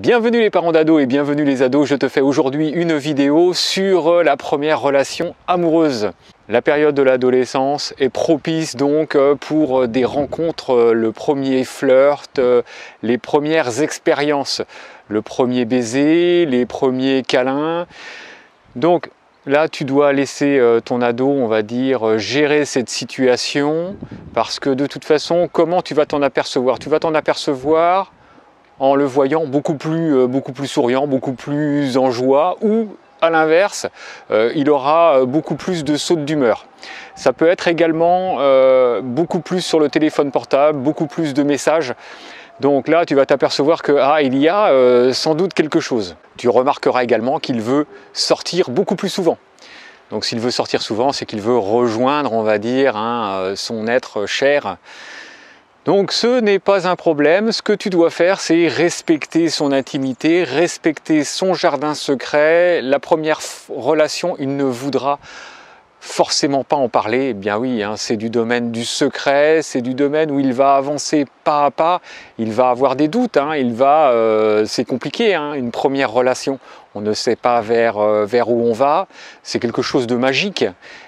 Bienvenue les parents d'ados et bienvenue les ados, je te fais aujourd'hui une vidéo sur la première relation amoureuse. La période de l'adolescence est propice donc pour des rencontres, le premier flirt, les premières expériences, le premier baiser, les premiers câlins. Donc là, tu dois laisser ton ado, on va dire, gérer cette situation parce que de toute façon, comment tu vas t'en apercevoir? Tu vas t'en apercevoir en le voyant beaucoup plus souriant, beaucoup plus en joie, ou à l'inverse, il aura beaucoup plus de sautes d'humeur. Ça peut être également beaucoup plus sur le téléphone portable, beaucoup plus de messages. Donc là, tu vas t'apercevoir que il y a sans doute quelque chose. Tu remarqueras également qu'il veut sortir beaucoup plus souvent. Donc s'il veut sortir souvent, c'est qu'il veut rejoindre, on va dire, son être cher. Donc ce n'est pas un problème, ce que tu dois faire c'est respecter son intimité, respecter son jardin secret. La première relation, il ne voudra forcément pas en parler, eh bien oui, c'est du domaine du secret, c'est du domaine où il va avancer pas à pas, il va avoir des doutes, c'est compliqué, une première relation. On ne sait pas vers où on va, c'est quelque chose de magique,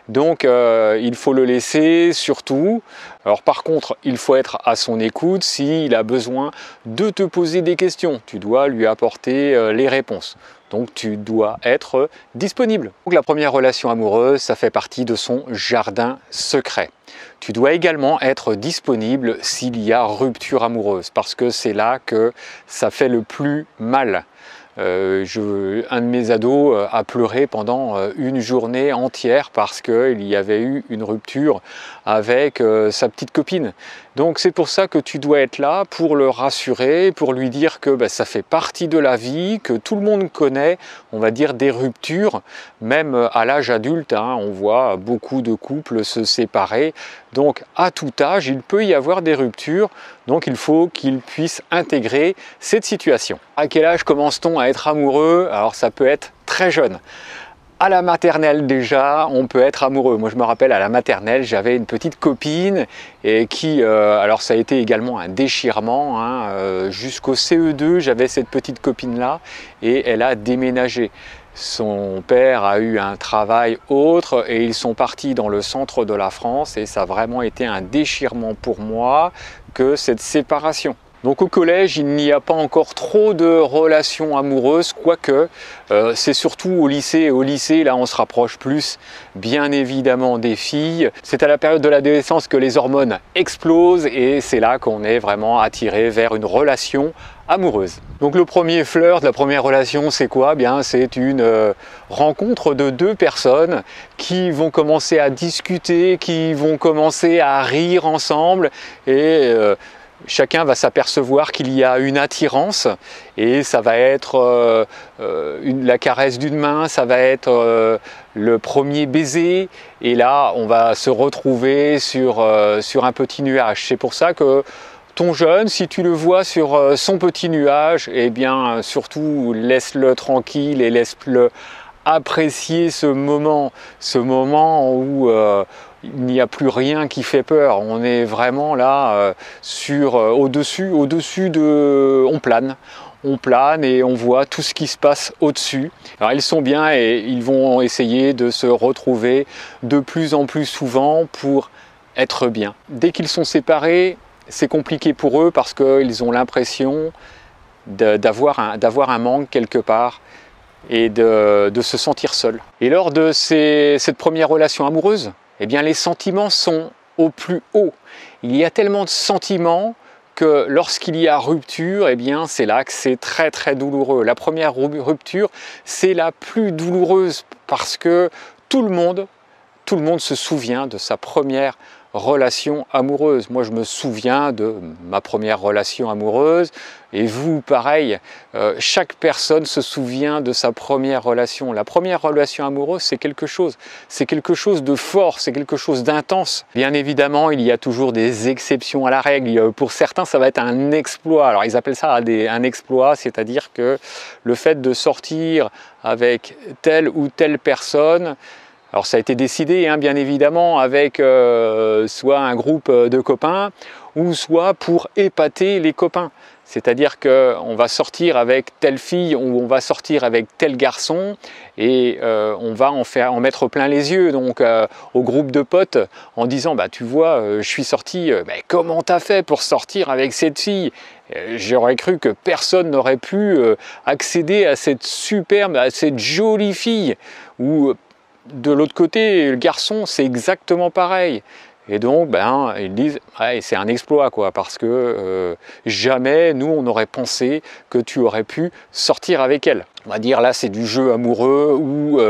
donc il faut le laisser surtout. Alors par contre, il faut être à son écoute s'il a besoin de te poser des questions, tu dois lui apporter les réponses. Donc tu dois être disponible. Donc la première relation amoureuse, ça fait partie de son jardin secret. Tu dois également être disponible s'il y a rupture amoureuse, parce que c'est là que ça fait le plus mal. Un de mes ados a pleuré pendant une journée entière parce qu'il y avait eu une rupture avec sa petite copine. Donc c'est pour ça que tu dois être là pour le rassurer, pour lui dire que ça fait partie de la vie, que tout le monde connaît, on va dire, des ruptures. Même à l'âge adulte, on voit beaucoup de couples se séparer. Donc à tout âge, il peut y avoir des ruptures. Donc il faut qu'il puisse intégrer cette situation. À quel âge commence-t-on à être amoureux? Alors ça peut être très jeune. À la maternelle déjà, on peut être amoureux. Moi je me rappelle à la maternelle, j'avais une petite copine et qui, alors ça a été également un déchirement, jusqu'au CE2 j'avais cette petite copine là et elle a déménagé. Son père a eu un travail autre et ils sont partis dans le centre de la France et ça a vraiment été un déchirement pour moi que cette séparation. Donc au collège, il n'y a pas encore trop de relations amoureuses, quoique c'est surtout au lycée. Au lycée, là, on se rapproche plus, bien évidemment, des filles. C'est à la période de l'adolescence que les hormones explosent et c'est là qu'on est vraiment attiré vers une relation amoureuse. Donc le premier flirt, la première relation, c'est quoi? C'est une rencontre de deux personnes qui vont commencer à discuter, qui vont commencer à rire ensemble et chacun va s'apercevoir qu'il y a une attirance et ça va être la caresse d'une main, ça va être le premier baiser et là on va se retrouver sur un petit nuage. C'est pour ça que ton jeune, si tu le vois sur son petit nuage, eh bien surtout laisse-le tranquille et laisse-le apprécier ce moment où il n'y a plus rien qui fait peur. On est vraiment là au-dessus on plane et on voit tout ce qui se passe au-dessus. Alors ils sont bien et ils vont essayer de se retrouver de plus en plus souvent pour être bien. Dès qu'ils sont séparés, c'est compliqué pour eux parce qu'ils ont l'impression d'avoir un manque quelque part et de se sentir seul. Et lors de cette première relation amoureuse, eh bien les sentiments sont au plus haut. Il y a tellement de sentiments que lorsqu'il y a rupture, eh bien c'est là que c'est très très douloureux. La première rupture, c'est la plus douloureuse parce que tout le monde se souvient de sa première relation amoureuse. Moi je me souviens de ma première relation amoureuse et vous pareil, chaque personne se souvient de sa première relation. La première relation amoureuse c'est quelque chose de fort, c'est quelque chose d'intense. Bien évidemment il y a toujours des exceptions à la règle, pour certains ça va être un exploit, alors ils appellent ça un exploit, c'est-à-dire que le fait de sortir avec telle ou telle personne. Alors ça a été décidé bien évidemment avec soit un groupe de copains ou soit pour épater les copains. C'est-à-dire qu'on va sortir avec telle fille ou on va sortir avec tel garçon et on va en mettre plein les yeux donc au groupe de potes en disant bah tu vois je suis sorti, bah, comment t'as fait pour sortir avec cette fille? J'aurais cru que personne n'aurait pu accéder à cette superbe, à cette jolie fille. Ou de l'autre côté, le garçon c'est exactement pareil. Et donc, ben, ils disent, ouais, c'est un exploit, quoi, parce que jamais, nous, on aurait pensé que tu aurais pu sortir avec elle. On va dire, là, c'est du jeu amoureux ou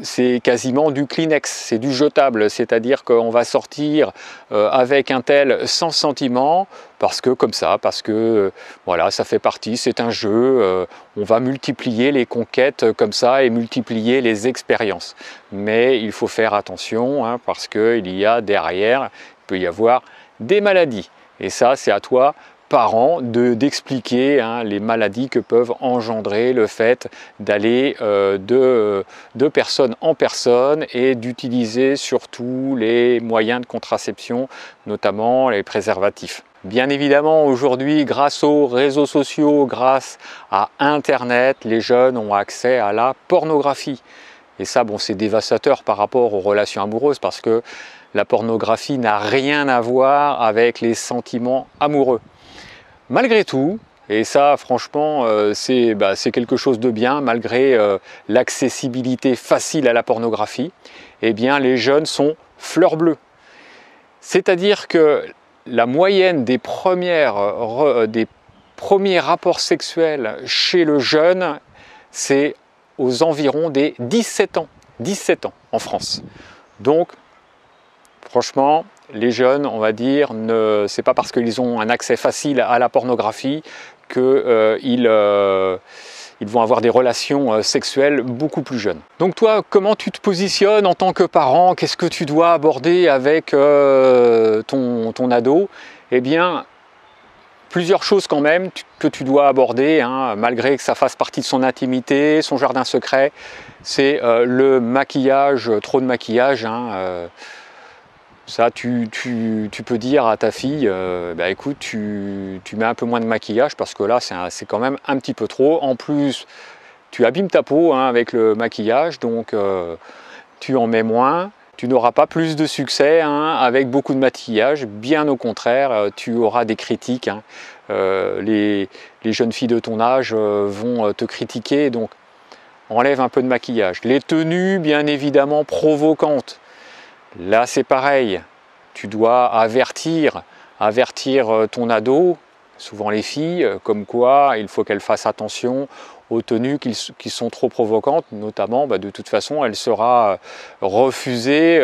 c'est quasiment du Kleenex, c'est du jetable, c'est-à-dire qu'on va sortir avec un tel sans sentiment, parce que comme ça, parce que voilà, ça fait partie, c'est un jeu, on va multiplier les conquêtes comme ça et multiplier les expériences. Mais il faut faire attention, hein, parce qu'il y a derrière, il peut y avoir des maladies. Et ça, c'est à toi, parents, d'expliquer les maladies que peuvent engendrer le fait d'aller de personne en personne et d'utiliser surtout les moyens de contraception, notamment les préservatifs. Bien évidemment, aujourd'hui, grâce aux réseaux sociaux, grâce à Internet, les jeunes ont accès à la pornographie. Et ça, bon, c'est dévastateur par rapport aux relations amoureuses parce que la pornographie n'a rien à voir avec les sentiments amoureux. Malgré tout, et ça franchement c'est quelque chose de bien, malgré l'accessibilité facile à la pornographie, eh bien les jeunes sont fleurs bleues. C'est-à-dire que la moyenne des premiers rapports sexuels chez le jeune, c'est aux environs des 17 ans. 17 ans en France. Donc, franchement, les jeunes, on va dire, c'est pas parce qu'ils ont un accès facile à la pornographie qu'ils vont avoir des relations sexuelles beaucoup plus jeunes. Donc toi, comment tu te positionnes en tant que parent? Qu'est-ce que tu dois aborder avec ton ado? Eh bien, plusieurs choses quand même que tu dois aborder, hein, malgré que ça fasse partie de son intimité, son jardin secret. C'est le maquillage, trop de maquillage. Ça, tu peux dire à ta fille, bah, écoute, tu mets un peu moins de maquillage parce que là, c'est quand même un petit peu trop. En plus, tu abîmes ta peau avec le maquillage, donc tu en mets moins. Tu n'auras pas plus de succès avec beaucoup de maquillage, bien au contraire, tu auras des critiques. Les jeunes filles de ton âge vont te critiquer, donc enlève un peu de maquillage. Les tenues, bien évidemment, provocantes. Là, c'est pareil, tu dois avertir ton ado, souvent les filles, comme quoi il faut qu'elles fassent attention aux tenues qui sont trop provocantes, notamment, de toute façon, elle sera refusée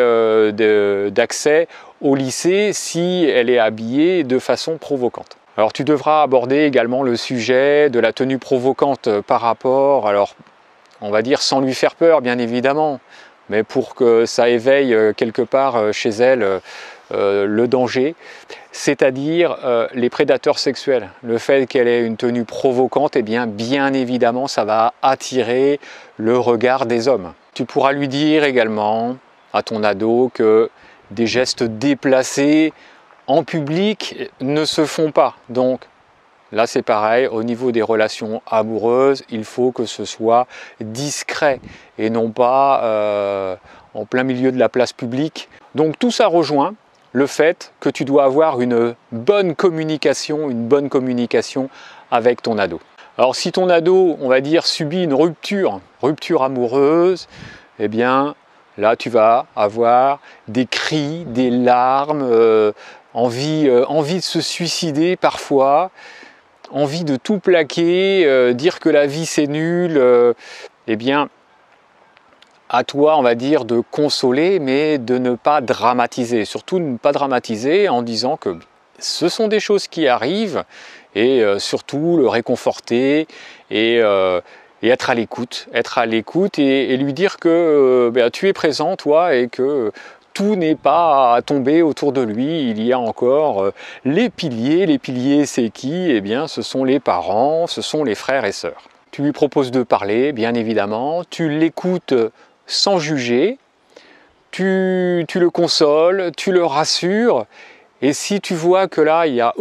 d'accès au lycée si elle est habillée de façon provocante. Alors, tu devras aborder également le sujet de la tenue provocante par rapport, alors, on va dire sans lui faire peur, bien évidemment, mais pour que ça éveille quelque part chez elle le danger, c'est-à-dire les prédateurs sexuels. Le fait qu'elle ait une tenue provocante, eh bien évidemment, ça va attirer le regard des hommes. Tu pourras lui dire également à ton ado que des gestes déplacés en public ne se font pas. Donc, là, c'est pareil, au niveau des relations amoureuses, il faut que ce soit discret et non pas en plein milieu de la place publique. Donc tout ça rejoint le fait que tu dois avoir une bonne communication avec ton ado. Alors si ton ado, on va dire, subit une rupture amoureuse, eh bien là tu vas avoir des cris, des larmes, envie de se suicider parfois, envie de tout plaquer, dire que la vie c'est nul, eh bien, à toi, on va dire, de consoler, mais de ne pas dramatiser. Surtout ne pas dramatiser en disant que ce sont des choses qui arrivent, et surtout le réconforter et être à l'écoute. Et lui dire que tu es présent, toi, et que tout n'est pas à tomber autour de lui. Il y a encore les piliers. Les piliers, c'est qui? Eh bien, ce sont les parents, ce sont les frères et sœurs. Tu lui proposes de parler, bien évidemment. Tu l'écoutes sans juger. Tu le consoles, tu le rassures. Et si tu vois que là, il y a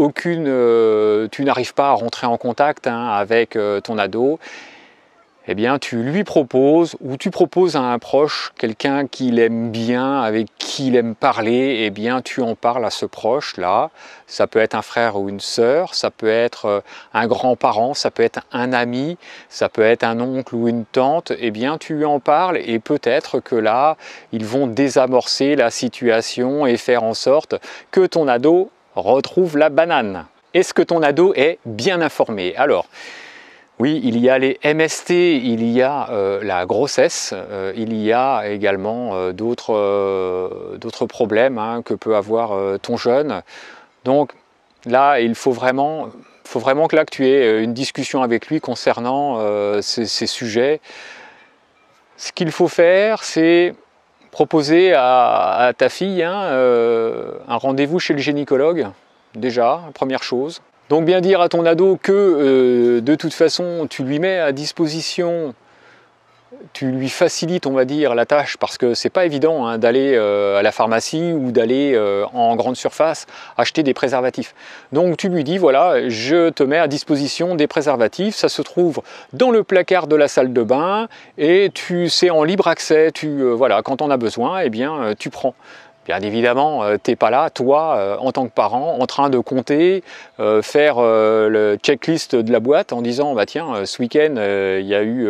tu n'arrives pas à rentrer en contact avec ton ado, eh bien tu lui proposes, ou tu proposes à un proche, quelqu'un qu'il aime bien, avec qui il aime parler, eh bien tu en parles à ce proche-là. Ça peut être un frère ou une sœur, ça peut être un grand-parent, ça peut être un ami, ça peut être un oncle ou une tante, eh bien tu lui en parles et peut-être que là, ils vont désamorcer la situation et faire en sorte que ton ado retrouve la banane. Est-ce que ton ado est bien informé? Alors, oui, il y a les MST, il y a la grossesse, il y a également d'autres problèmes que peut avoir ton jeune. Donc là, il faut vraiment que là que tu aies une discussion avec lui concernant ces sujets. Ce qu'il faut faire, c'est proposer à ta fille un rendez-vous chez le gynécologue, déjà, première chose. Donc bien dire à ton ado que de toute façon tu lui mets à disposition, tu lui facilites on va dire la tâche parce que c'est pas évident d'aller à la pharmacie ou d'aller en grande surface acheter des préservatifs. Donc tu lui dis voilà, je te mets à disposition des préservatifs, ça se trouve dans le placard de la salle de bain et c'est en libre accès, voilà, quand on a besoin, eh bien tu prends. Bien évidemment, tu n'es pas là, toi, en tant que parent, en train de compter, faire le checklist de la boîte en disant bah tiens, ce week-end, il y a eu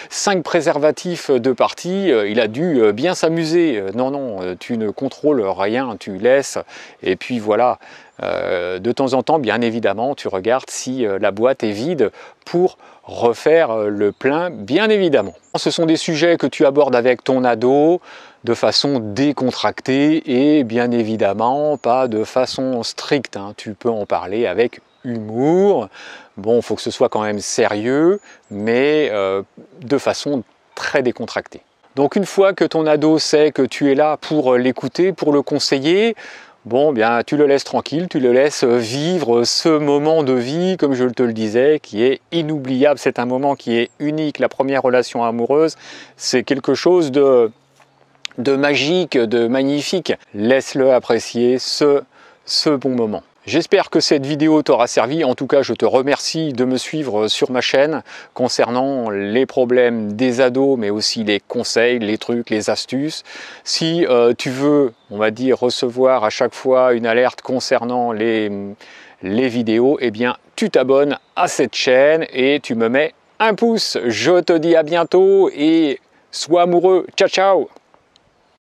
5 préservatifs de partie, il a dû bien s'amuser. Non, non, tu ne contrôles rien, tu laisses, et puis voilà. De temps en temps, bien évidemment, tu regardes si la boîte est vide pour refaire le plein, bien évidemment. Ce sont des sujets que tu abordes avec ton ado de façon décontractée et bien évidemment pas de façon stricte. Tu peux en parler avec humour. Bon, il faut que ce soit quand même sérieux, mais de façon très décontractée. Donc une fois que ton ado sait que tu es là pour l'écouter, pour le conseiller, bon, bien, tu le laisses tranquille, tu le laisses vivre ce moment de vie, comme je te le disais, qui est inoubliable. C'est un moment qui est unique. La première relation amoureuse, c'est quelque chose de magique, de magnifique. Laisse-le apprécier ce bon moment. J'espère que cette vidéo t'aura servi. En tout cas, je te remercie de me suivre sur ma chaîne concernant les problèmes des ados, mais aussi les conseils, les trucs, les astuces. Si tu veux, on va dire, recevoir à chaque fois une alerte concernant les vidéos, eh bien, tu t'abonnes à cette chaîne et tu me mets un pouce. Je te dis à bientôt et sois amoureux. Ciao, ciao!